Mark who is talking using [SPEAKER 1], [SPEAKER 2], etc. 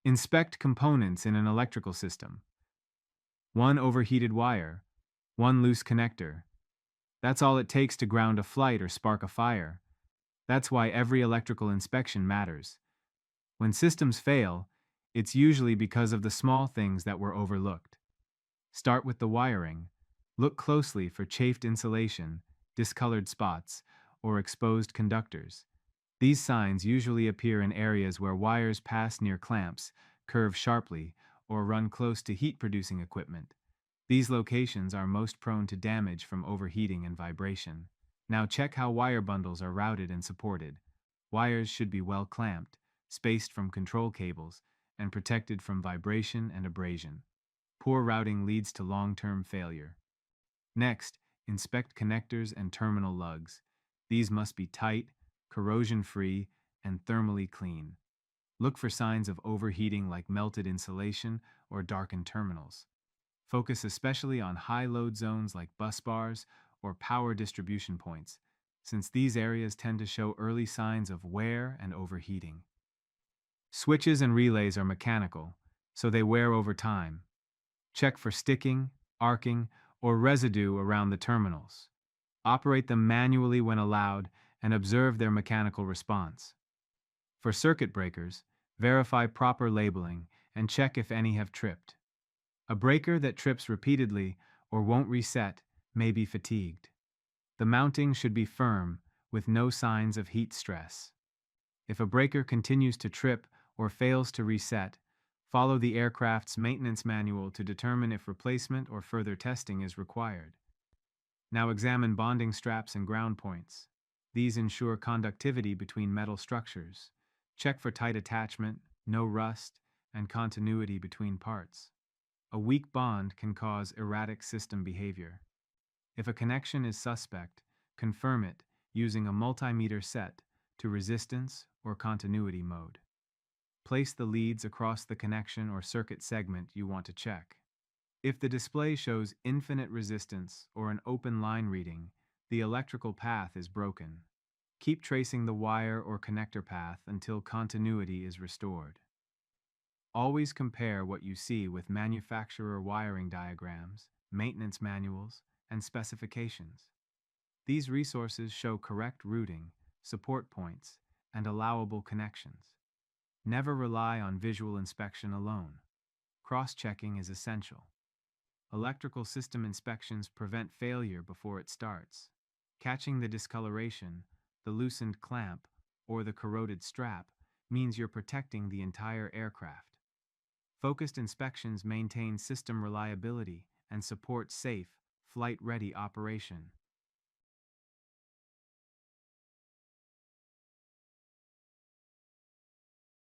[SPEAKER 1] Inspect components in an electrical system. One overheated wire, one loose connector. That's all it takes to ground a flight or spark a fire. That's why every electrical inspection matters. When systems fail, it's usually because of the small things that were overlooked. Start with the wiring. Look closely for chafed insulation, discolored spots, or exposed conductors. These signs usually appear in areas where wires pass near clamps, curve sharply, or run close to heat-producing equipment. These locations are most prone to damage from overheating and vibration. Now check how wire bundles are routed and supported. Wires should be well clamped, spaced from control cables, and protected from vibration and abrasion. Poor routing leads to long-term failure. Next, inspect connectors and terminal lugs. These must be tight, corrosion-free, and thermally clean. Look for signs of overheating like melted insulation or darkened terminals. Focus especially on high-load zones like bus bars or power distribution points, since these areas tend to show early signs of wear and overheating. Switches and relays are mechanical, so they wear over time. Check for sticking, arcing, or residue around the terminals. Operate them manually when allowed and observe their mechanical response. For circuit breakers, verify proper labeling and check if any have tripped. A breaker that trips repeatedly or won't reset may be fatigued. The mounting should be firm, with no signs of heat stress. If a breaker continues to trip or fails to reset, follow the aircraft's maintenance manual to determine if replacement or further testing is required. Now examine bonding straps and ground points. These ensure conductivity between metal structures. Check for tight attachment, no rust, and continuity between parts. A weak bond can cause erratic system behavior. If a connection is suspect, confirm it using a multimeter set to resistance or continuity mode. Place the leads across the connection or circuit segment you want to check. If the display shows infinite resistance or an open line reading, the electrical path is broken. Keep tracing the wire or connector path until continuity is restored. Always compare what you see with manufacturer wiring diagrams, maintenance manuals, and specifications. These resources show correct routing, support points, and allowable connections. Never rely on visual inspection alone. Cross-checking is essential. Electrical system inspections prevent failure before it starts. Catching the discoloration, the loosened clamp, or the corroded strap means you're protecting the entire aircraft. Focused inspections maintain system reliability and support safe, flight-ready operation.